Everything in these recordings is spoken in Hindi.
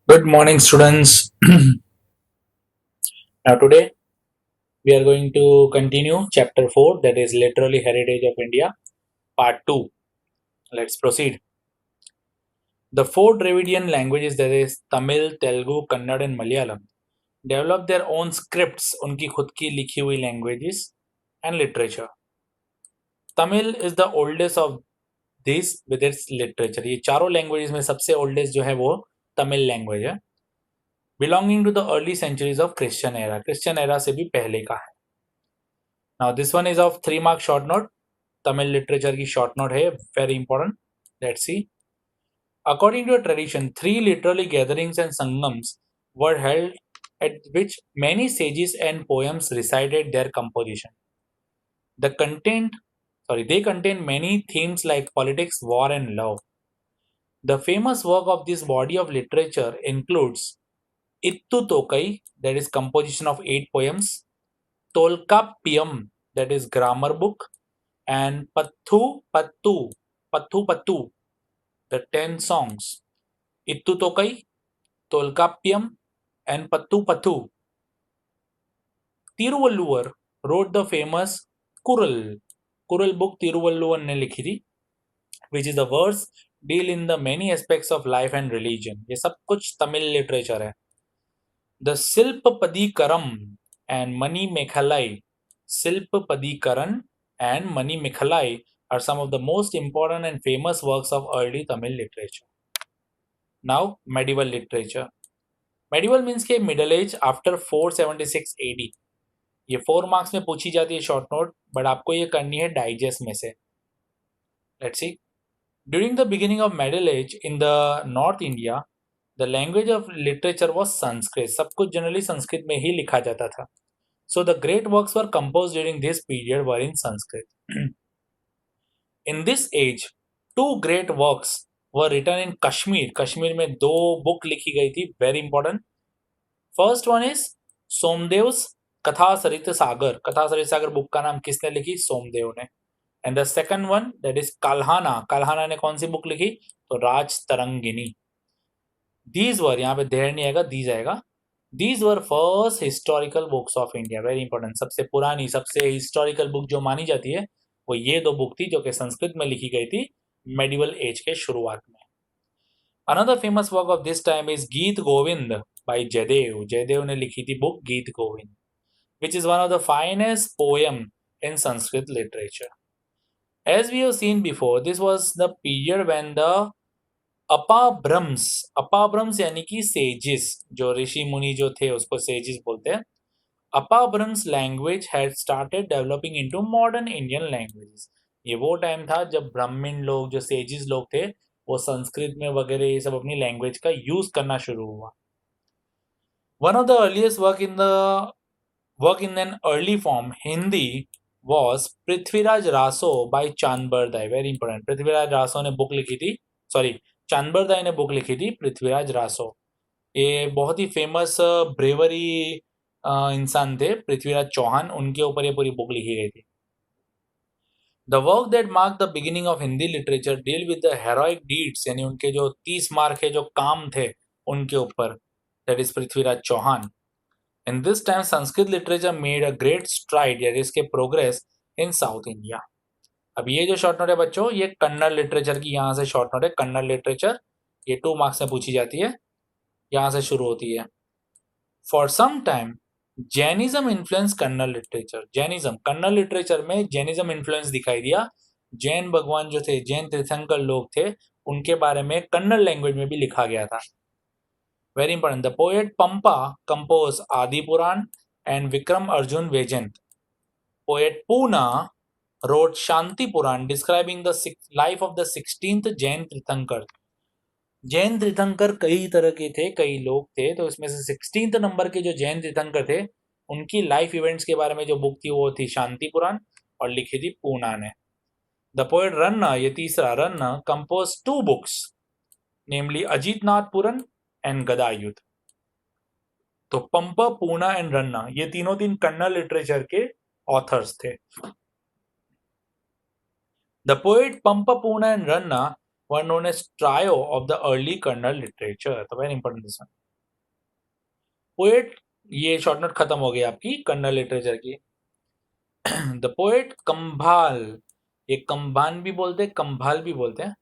Good morning, students. Now, today we are going to continue chapter 4, that is Literary Heritage of India, part 2. Let's proceed. The four Dravidian languages, that is Tamil, Telugu, Kannada, and Malayalam, developed their own scripts, उनकी खुद की लिखी हुई languages and literature. Tamil is the oldest of these with its literature. ये चारों languages में सबसे oldest जो है वो तमिल language है, belonging to the early centuries of Christian era. Christian era से भी पहले का है. Now this one is of 3 mark short note. Tamil literature की short note है, very important. Let's see. According to a tradition, 3 literary gatherings and sangams were held at which many sages and poems recited their composition. The they contain many themes like politics, war, and love. The famous work of this body of literature includes Ittu Tokai, that is composition of 8 poems, Tolkappiyam, that is grammar book, and Pattu, the 10 songs. Ittu Tokai, Tolkappiyam, and Pattu Pattu. Tiruvalluvar wrote the famous Kural. Kural book Tiruvalluvar ने लिखी थी, which is the verse deal in the many aspects of life and religion. ये सब कुछ तमिल लिटरेचर है. The Silpapadikaram and Mani Mekhalai, Silpapadikaran and Mani Mekhalai are some of the most important and famous works of early Tamil literature. Now, medieval literature. Medieval means के middle age after 476 AD. ये 4 marks में पूछी जाती है शॉर्ट नोट, बट आपको ये करनी है डाइजेस्ट में से. Let's see. During the beginning of Middle Age in the North India, the language of literature was Sanskrit. सब कुछ जनरली संस्कृत में ही लिखा जाता था. So the great works were composed during this period were in Sanskrit. In this age, 2 great works were written in Kashmir. Kashmir में 2 बुक लिखी गई थी, very important. First one is सोमदेव्स कथा सरित सागर. कथा सरित सागर बुक का नाम किसने लिखी? सोमदेव ने. And the second one that is Kalhana. Kalhana ने कौन सी बुक लिखी? तो राज तरंगिनी. दीज वर, यहाँ पे देर नहीं आएगा, दीज आएगा. These were first historical books of India. Very important. सबसे पुरानी, सबसे हिस्टोरिकल बुक जो मानी जाती है वो ये 2 बुक थी जो कि संस्कृत में लिखी गई थी मेडिवल एज के शुरुआत में. Another famous work of this time is गीत गोविंद बाय जयदेव. जयदेव ने लिखी थी बुक गीत Govind, which is one of the finest poem in Sanskrit literature. As we have seen before, this was the period when the अपाब्रम्स यानी कि सेजिस, जो ऋषि मुनि जो थे उसको सेजिस बोलते हैं. Apabhramsha language had started developing into modern Indian languages. ये वो टाइम था जब ब्राह्मण लोग, जो सेजिस लोग थे, वो संस्कृत में वगैरह ये सब अपनी लैंग्वेज का यूज करना शुरू हुआ. One of the earliest work in an early form, Hindi, was Prithviraj Raso by Chandbardai. Very important. Prithviraj Raso ने बुक लिखी थी, सॉरी चांदबरदाई ने बुक लिखी थी पृथ्वीराज रासो. ये बहुत ही फेमस ब्रेवरी इंसान थे, पृथ्वीराज चौहान. उनके ऊपर ये पूरी बुक लिखी गई थी. The work that mark the beginning of Hindi literature deal with the heroic deeds, यानी उनके जो 30 मार्क है जो काम थे उनके ऊपर, that is Prithviraj Chauhan. In this time, Sanskrit literature made a great stride, यानी इसके progress in South India. अब ये जो शॉर्ट नोट है बच्चों, ये कन्नड़ लिटरेचर की यहाँ से शॉर्ट नोट है. कन्नड़ लिटरेचर ये 2 मार्क्स में पूछी जाती है, यहाँ से शुरू होती है. For some time Jainism influence Kannada literature. Jainism, Kannada literature में जैनिज्म इन्फ्लुएंस दिखाई दिया. जैन भगवान जो थे, जैन तीर्थंकर लोग थे, उनके बारे में कन्नड़ लैंग्वेज में भी लिखा गया था. Very important. The poet Pampa composed Adi Puran and Vikram Arjun Vejant. Poet Puna wrote Shanti Puran describing the life of the 16th Jain Tirthankar. Jain तीर्थंकर कई तरह के थे, कई लोग थे, तो इसमें से 16th नंबर के जो जैन तीर्थंकर थे उनकी लाइफ इवेंट्स के बारे में जो बुक थी वो थी शांति पुराण, और लिखी थी पूना ने. द पोएट रन्ना, ये तीसरा, Ranna compose 2 books, namely Ajitanatha Purana and Gada Yuddha. तो पंपा, पूना एंड रन्ना ये तीनों कन्नड़ लिटरेचर के ऑथर्स थे. The poet Pampa, Ponna and Ranna were known as trio of the early Kannada literature. तो very important this one. Poet, ये शॉर्ट नोट खत्म हो गई आपकी कन्नड़ लिटरेचर की। द पोएट कंभाल, ये कंभान भी बोलते हैं, कंभाल भी बोलते हैं,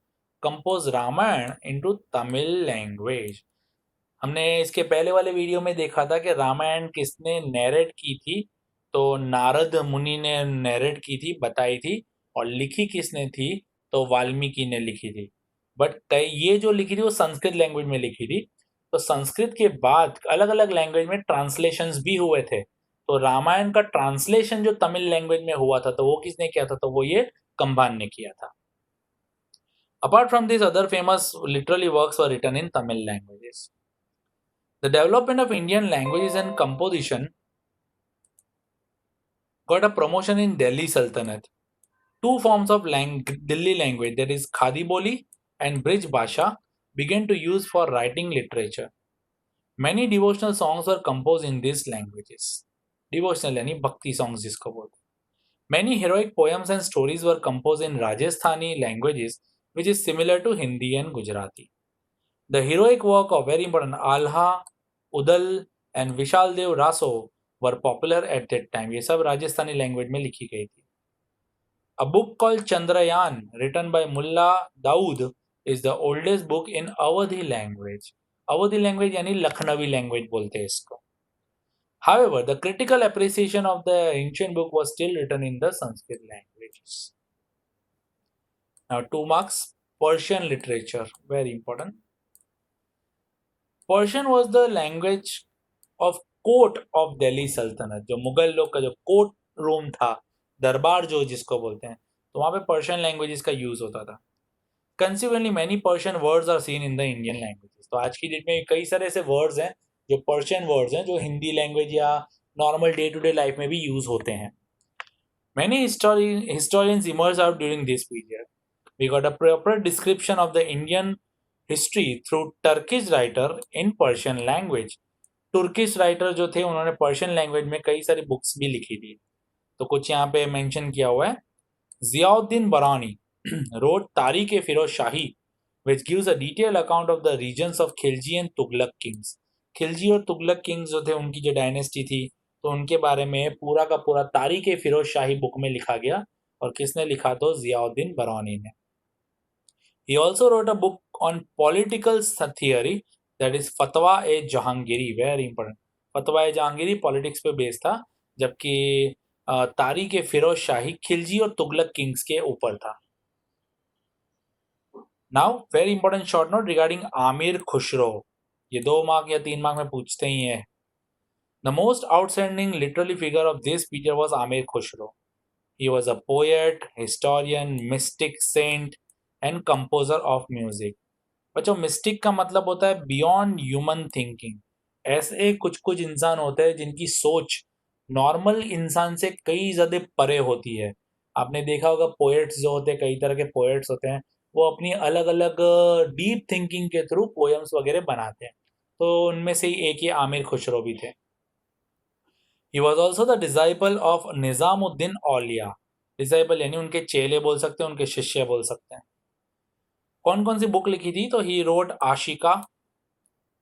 compose Ramayan into Tamil language. हमने इसके पहले वाले वीडियो में देखा था कि रामायण किसने नैरेट की थी, तो नारद मुनि ने नैरेट की थी, बताई थी, और लिखी किसने थी, तो वाल्मीकि ने लिखी थी। बट ये जो लिखी थी वो संस्कृत लैंग्वेज में लिखी थी। तो संस्कृत के बाद अलग अलग लैंग्वेज में ट्रांसलेशंस भी हुए थे। तो रामायण का ट्रांसलेशन जो तमिल लैंग्वेज में हुआ था, तो वो किसने किया था, तो वो ये कंभान ने किया था। Apart from this, other famous literary works were written in Tamil languages. The development of Indian languages and composition got a promotion in Delhi Sultanate. Two forms of Delhi language, that is Khadi Boli and Brij Bhasha, began to use for writing literature. Many devotional songs were composed in these languages. Devotional यानी भक्ति songs जिसको बोलते हैं. Many heroic poems and stories were composed in Rajasthani languages, which is similar to Hindi and Gujarati. The heroic work of very important Alha, Udal and Vishal Dev Raso were popular at that time. ये सब राजस्थानी लैंग्वेज में लिखी गई थी. A book called Chandrayaan, written by Mullah Daud, is the oldest book in Awadhi language. Awadhi language यानी लखनवी language बोलते हैं इसको. However, the critical appreciation of the ancient book was still written in the Sanskrit languages. Now 2 marks, Persian literature, very important. Persian was the language of court of Delhi सल्तनत. जो मुगल लोग का जो कोर्ट रूम था, दरबार जो जिसको बोलते हैं, तो वहाँ पे पर्शियन लैंग्वेजेस का यूज होता था. Consequently many Persian words are seen in the Indian languages. तो आज की डेट में कई सारे ऐसे वर्ड्स हैं जो पर्शियन वर्ड्स हैं, जो हिंदी लैंग्वेज या normal day to day life में भी यूज होते हैं. Many historians emerged out during this period. We got a proper description of the Indian history through Turkish writer in Persian language. Turkish writer जो थे उन्होंने पर्शियन लैंग्वेज में कई सारी बुक्स भी लिखी थी. तो कुछ यहाँ पे मेंशन किया हुआ है. जियाउद्दीन बरानी wrote तारीख फिरोज शाही, which gives a detailed account of the regions of Khilji and Tughlaq kings. Khilji और तुगलक किंग्स जो थे, उनकी जो डायनेस्टी थी, तो उनके बारे में पूरा का पूरा तारीख फिरोज शाही बुक में लिखा गया. और किसने लिखा, तो जियाउद्दीन बरानी ने. He also wrote a book on political theory, that is Fatwa-e-Jahangiri, very important. Fatwa-e-Jahangiri politics पे बेस था, जबकि तारीख फिरोज शाही खिलजी और तुगलक किंग्स के ऊपर था. Now very important short note regarding Aamir Khusro. ये 2 मार्क या 3 मार्क में पूछते ही है. The most outstanding literary figure of this period was Aamir Khusro. He was a poet, historian, mystic, saint and composer of music. बच्चों, मिस्टिक का मतलब होता है बियॉन्ड ह्यूमन थिंकिंग. ऐसे कुछ कुछ इंसान होते हैं जिनकी सोच नॉर्मल इंसान से कई ज़्यादा परे होती है. आपने देखा होगा पोएट्स जो होते हैं, कई तरह के पोएट्स होते हैं, वो अपनी अलग अलग डीप थिंकिंग के थ्रू पोएम्स वगैरह बनाते हैं. तो उनमें से ही एक ये आमिर खुसरो भी थे. He was also the disciple of Nizamuddin Auliya. Disciple यानी उनके चेले बोल सकते हैं, उनके शिष्य बोल सकते हैं. कौन कौन सी बुक लिखी थी, तो ही रोट आशिका,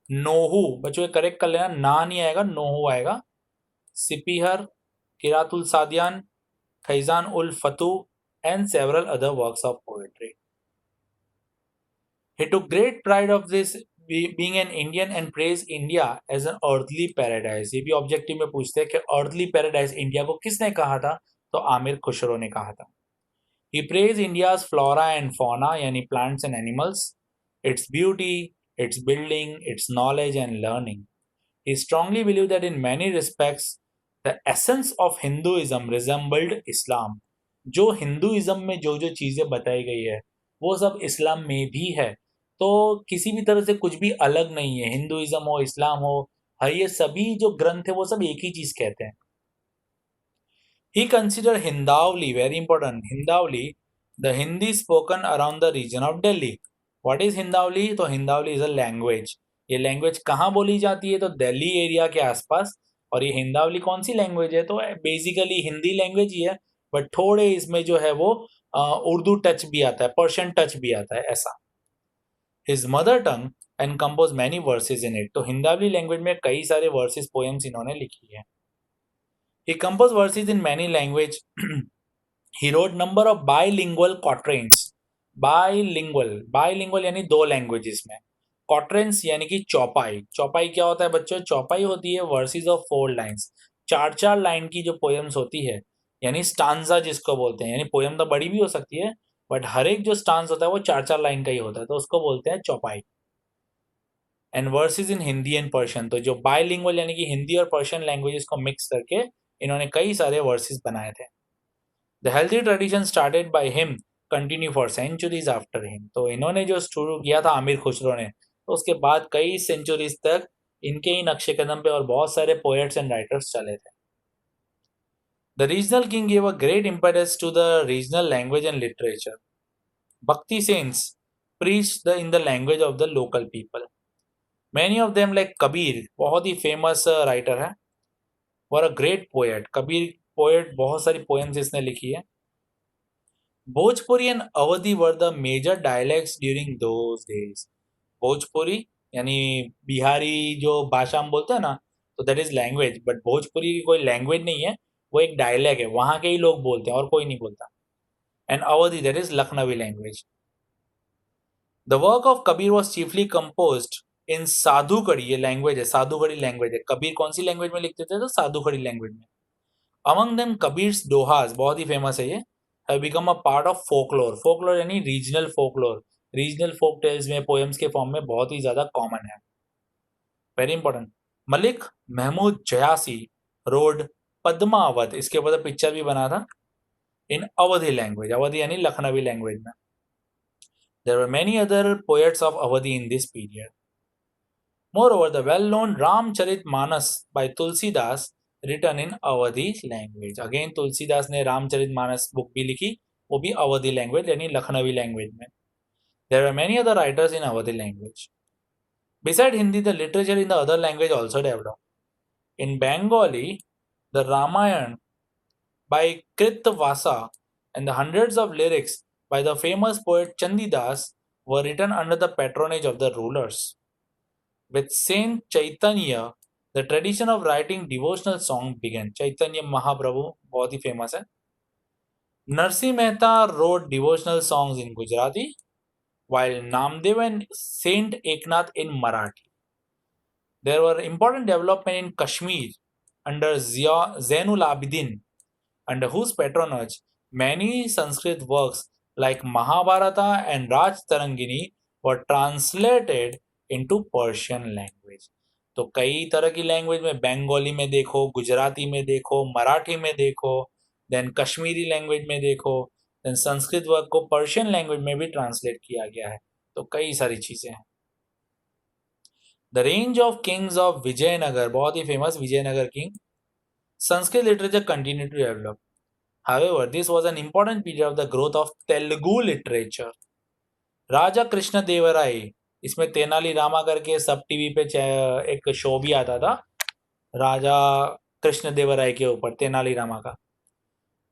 नोहू, बच्चों करेक्ट कर लेना, ना नहीं आएगा, नोहू आएगा, सिपीहर, किरातुल सादियान, फैजान उल फतू and several other works of poetry. He took great pride of this being an Indian and praised India as an earthly paradise. ये भी ऑब्जेक्टिव में पूछते हैं कि earthly paradise इंडिया को किसने कहा था, तो आमिर खुसरो ने कहा था. He praised India's flora and fauna, यानी plants and animals, its beauty, its building, its knowledge and learning. He strongly believed that in many respects the essence of Hinduism resembled Islam. जो हिंदुइज्म में जो जो चीज़ें बताई गई है वो सब इस्लाम में भी है. तो किसी भी तरह से कुछ भी अलग नहीं है. हिंदुइज्म हो, इस्लाम हो, ये सभी जो ग्रंथ है वो सब एक ही चीज़ कहते हैं. He considered Hindavli, very important, Hindavli, the Hindi spoken around the region of Delhi. What is Hindavli? तो Hindavli is a language. ये लैंग्वेज कहाँ बोली जाती है, तो दिल्ली एरिया के आसपास. और ये हिंदावली कौन सी लैंग्वेज है, तो बेसिकली हिंदी लैंग्वेज ही है, बट थोड़े इसमें जो है वो उर्दू टच भी आता है, पर्शियन टच भी आता है, ऐसा. His mother tongue and compose many versus in it. तो हिंदावली लैंग्वेज में कई सारे वर्सेस पोएम्स इन्होंने लिखी है। He compose verses in many language. He wrote number of bilingual quatrains. Bilingual यानी दो लैंग्वेजेस में, क्वाट्रेंस यानी कि चौपाई। चौपाई क्या होता है बच्चों? चौपाई होती है वर्सेस ऑफ 4 लाइन्स, 4 लाइन की जो पोएम्स होती है, यानी स्टांजा जिसको बोलते हैं। यानी पोएम तो बड़ी भी हो सकती है, बट हर एक जो स्टांस होता है वो 4 लाइन का ही होता है, तो उसको बोलते हैं चौपाई। And versus in Hindi and Persian, तो जो बाइलिंगुअल यानी कि हिंदी और पर्शियन लैंग्वेजेस को मिक्स करके इन्होंने कई सारे वर्सेस बनाए थे। The healthy tradition started by him continue for centuries after him. तो इन्होंने जो शुरू किया था आमिर खुसरो ने, तो उसके बाद कई सेंचुरीज तक इनके ही नक्शे कदम पे और बहुत सारे पोएट्स एंड राइटर्स चले थे। The regional king gave a great impetus to the regional language and literature. Bhakti saints preached in the language of the local people. Many of them like Kabir, बहुत ही फेमस राइटर है, और a great poet. Kabir poet, बहुत सारी पोएम्स इसने लिखी है। Bhojpuri and Awadhi were the major dialects during those days. Bhojpuri यानी बिहारी जो भाषा हम बोलते हैं ना, तो that is language, but Bhojpuri की कोई लैंग्वेज नहीं है, वो एक डायलेक्ट है, वहाँ के ही लोग बोलते हैं और कोई नहीं बोलता। And Awadhi that is Lakhnavi language. The work of Kabir was chiefly composed in Sadhukkadi, ये लैंग्वेज है, साधुकड़ी लैंग्वेज है। कबीर कौन सी लैंग्वेज में लिखते थे? तो साधुकड़ी लैंग्वेज में। अमंग देम कबीर्स दोहास, बहुत ही फेमस है ये, have become a part of folklore. Folklore यानी regional folklore, regional folk tales में पोएम्स के फॉर्म में बहुत ही ज्यादा कॉमन है। Very important. Malik Muhammad Jayasi wrote Padmavat, इसके ऊपर पिक्चर भी बना था, इन अवधी लैंग्वेज, अवधी यानी लखनवी लैंग्वेज में। There were many other poets of Awadhi in this period. Moreover, the well-known Ramcharitmanas by Tulsidas written in Awadhi language. Again, Tulsidas ने रामचरितमानस बुक भी लिखी, वो भी अवधी लैंग्वेज यानी लखनवी लैंग्वेज में। There are many other writers in Awadhi language. Beside Hindi, the literature in the other language also developed. In Bengali, the Ramayana by Kritvasa and the hundreds of lyrics by the famous poet Chandidas were written under the patronage of the rulers. With Saint Chaitanya, the tradition of writing devotional song began. Chaitanya Mahaprabhu बहुत ही famous है. Narsi Mehta wrote devotional songs in Gujarati, while Namdev and Saint Eknath in Marathi. There were important development in Kashmir under Zainul Abidin, under whose patronage many Sanskrit works like Mahabharata and Raj Tarangini were translated into Persian language. तो कई तरह की लैंग्वेज में, बंगाली में देखो, गुजराती में देखो, मराठी में देखो, देन कश्मीरी लैंग्वेज में देखो, देन संस्कृत वर्क को पर्शियन लैंग्वेज में भी ट्रांसलेट किया गया है। तो कई सारी चीजें हैं। The range of kings of Vijayanagar, बहुत ही famous Vijayanagar king. Sanskrit literature continue to develop. However, this was an important period of the growth of Telugu literature. राजा कृष्ण देवराय, इसमें तेनाली रामा करके सब टीवी पे एक शो भी आता था राजा कृष्ण देवराय के ऊपर, तेनाली रामा का।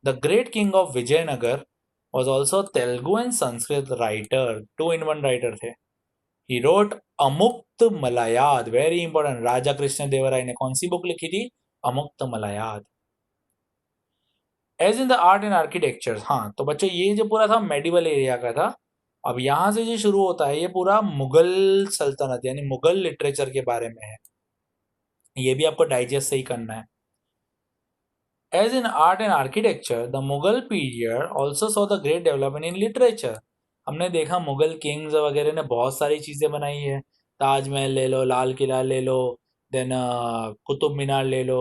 The great king of Vijayanagar was also Telugu and Sanskrit writer, 2-in-1 writer थे। He wrote Amukta Malyada, very important. Raja Krishna Devaraya ने कौन सी बुक लिखी थी? Amukta Malyada. As in the art and architecture, हाँ तो बच्चों ये जो पूरा था मेडिवल एरिया का था। अब यहाँ से जो शुरू होता है ये पूरा मुगल सल्तनत यानी मुगल लिटरेचर के बारे में है, ये भी आपको डाइजेस्ट सही करना है। As in art and architecture the Mughal period also saw the great development in literature. हमने देखा मुगल किंग्स वगैरह ने बहुत सारी चीज़ें बनाई है, ताजमहल ले लो, लाल किला ले लो, देन कुतुब मीनार ले लो,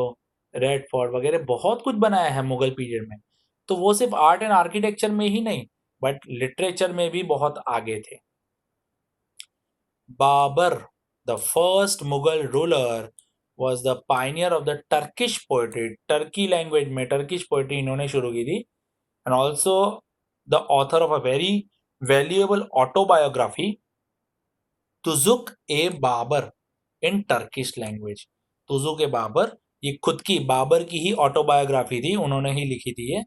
रेड फोर्ट वगैरह, बहुत कुछ बनाया है मुगल पीरियड में। तो वो सिर्फ आर्ट एंड आर्किटेक्चर में ही नहीं, बट लिटरेचर में भी बहुत आगे थे। Babur, the first Mughal ruler, was the pioneer of the Turkish poetry. Turkey language में टर्किश पोएट्री इन्होंने शुरू की थी, and also the author of a very valuable autobiography, Tuzuk A Babar, in Turkish language. Tuzuk ए बाबर, ये खुद की बाबर की ही ऑटोबायोग्राफी थी, उन्होंने ही लिखी थी ये,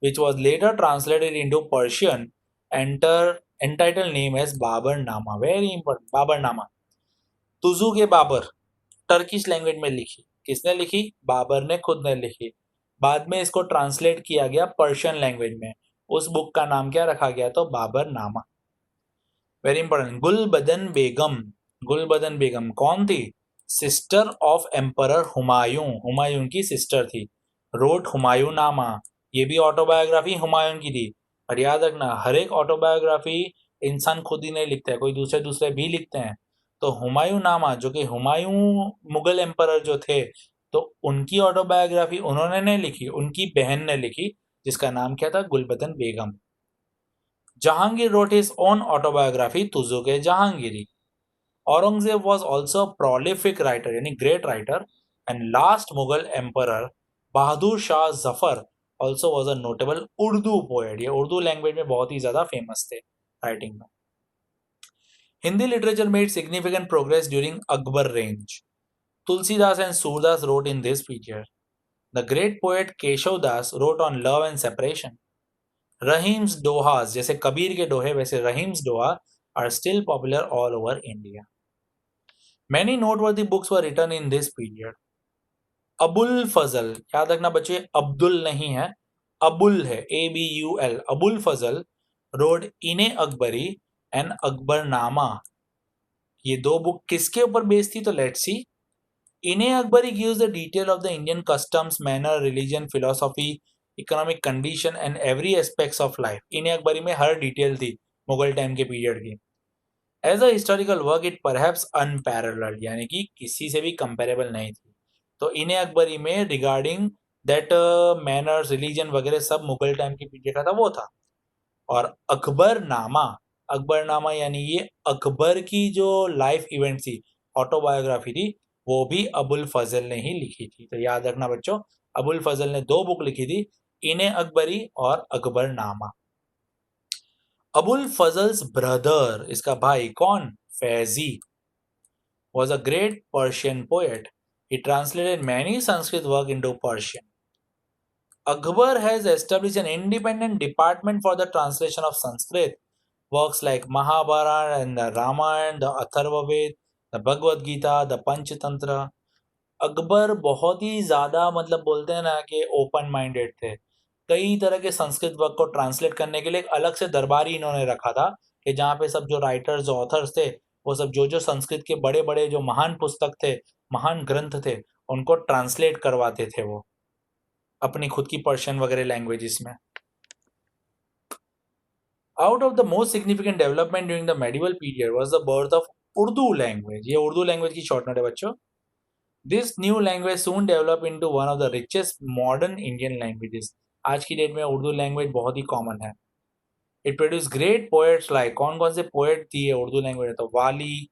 which was later translated into Persian entitled name as Baburnama. Very important. Baburnama. Tuju के बाबर टर्किश लैंग्वेज में लिखी. किसने लिखी? बाबर ने खुद ने लिखी. बाद में इसको ट्रांसलेट किया गया पर्शियन लैंग्वेज में. उस बुक का नाम क्या रखा गया? तो बाबरनामा. Very important. गुलबदन बेगम. गुलबदन बेगम कौन थी? Sister of emperor Humayun. Humayun की सिस्टर थी. रोट हुमायूं नामा. ये भी ऑटोबायोग्राफी हुमायूं की थी. और याद रखना, हर एक ऑटोबायोग्राफी इंसान खुद ही नहीं लिखता है, कोई दूसरे दूसरे भी लिखते हैं. तो हुमायूं नामा, जो कि हुमायूं मुगल एम्परर जो थे, तो उनकी ऑटोबायोग्राफी उन्होंने नहीं लिखी, उनकी बहन ने लिखी, जिसका नाम क्या था? गुलबदन बेगम. Jahangir wrote his own autobiography Tuzuk Jahangiri. Aurangzeb was also a prolific writer, यानी great writer, and last Mughal emperor Bahadur Shah Zafar also was a notable Urdu poet. ये उर्दू लैंग्वेज में बहुत ही ज्यादा फेमस थे राइटिंग में. Hindi literature made significant progress during Akbar range. Tulsidas and Surdas wrote in this period. The great poet Keshav Das wrote on love and separation. Rahim's dohas, जैसे कबीर के दोहे वैसे रहीम्स दोहा are still popular all over India. Many noteworthy books were written in this period. Abul फजल, याद रखना बच्चे, अब्दुल नहीं है, अबुल है, ABUL. अबुल फजल wrote इने अकबरी एंड अकबरनामा. ये दो बुक किसके ऊपर बेस्ड थी? तो लेट्स सी. इने Akbari gives the detail of the Indian customs, manner, religion, philosophy, economic condition and every aspects of life. इन्हें अकबरी में हर डिटेल थी मुगल टाइम के पीरियड की. As a historical work it perhaps unparalleled, यानी कि किसी से भी कंपेरेबल नहीं थी. तो इन्हें अकबरी में रिगार्डिंग दैट मैनर्स, रिलीजन वगैरह सब मुगल टाइम के पीरियड का था, वो था. और अकबरनामा, अकबरनामा यानी ये अकबर की जो लाइफ इवेंट थी, ऑटोबायोग्राफी थी, वो भी अबुल फजल ने ही लिखी थी. तो याद रखना बच्चों, अबुल फजल ने दो बुक लिखी थी, इने अकबरी और अकबरनामा. अबुल फजल्स ब्रदर, इसका भाई कौन? Faizi, was a great Persian poet. He translated many Sanskrit work into Persian. Akbar has established an independent department for the translation of Sanskrit works like Mahabharata and the Ramayana, the Atharva Ved, the Bhagavad Gita, the Panchatantra. Akbar बहुत ही ज़्यादा मतलब बोलते हैं ना कि ओपन माइंडेड थे. कई तरह के संस्कृत वर्क को ट्रांसलेट करने के लिए एक अलग से दरबार ही इन्होंने रखा था, कि जहाँ पे सब जो राइटर्स, जो ऑथर्स थे, वो सब जो संस्कृत के बड़े बड़े जो महान पुस्तक थे, महान ग्रंथ थे, उनको ट्रांसलेट करवाते थे वो अपनी खुद की पर्शियन वगैरह लैंग्वेजेस में. Out of the most significant development during the medieval period was the birth of Urdu language. ये उर्दू लैंग्वेज की शॉर्ट नोट है बच्चों. This new language soon developed into one of the richest modern Indian languages. आज की डेट में उर्दू लैंग्वेज बहुत ही कॉमन है. It produced great poets like, कौन कौन से पोएट थी ये उर्दू लैंग्वेज है? तो वाली,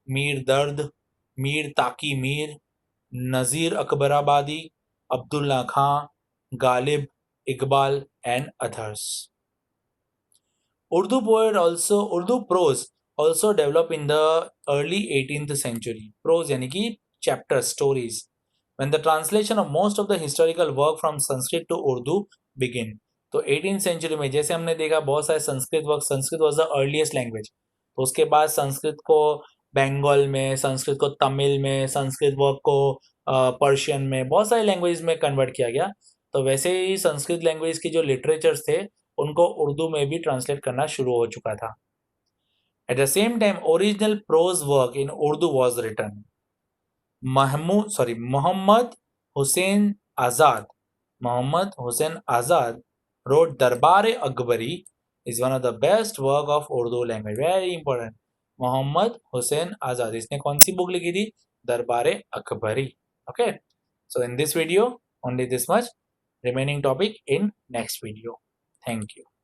Mir Dard, Mir Taqi Mir, Nazir Akbarabadi, Abdullah Khan, Ghalib, Iqbal and others. Urdu poet also, Urdu prose also developed in the early 18th century. Prose यानी कि chapters, stories. When the translation of most of the historical work from Sanskrit to Urdu began. तो 18th century में जैसे हमने देखा बहुत सारे Sanskrit work, Sanskrit was the earliest language. तो उसके बाद संस्कृत को बंगाल में, संस्कृत को तमिल में, संस्कृत वर्क को पर्शियन में, बहुत सारे लैंग्वेज में कन्वर्ट किया गया. तो वैसे ही संस्कृत लैंग्वेज की जो लिटरेचर्स थे, उनको उर्दू में भी ट्रांसलेट करना शुरू हो चुका था. At the same time original prose work in Urdu was written. Mohammad Hussain Azad, Mohammad Hussain Azad wrote Darbar Akbari is one of the best work of Urdu language. Very important. Mohammad Hussain आजाद, इसने कौन सी बुक लिखी थी? दरबार Akbari. Okay, so in this video only this much. Remaining topic in next video. Thank you.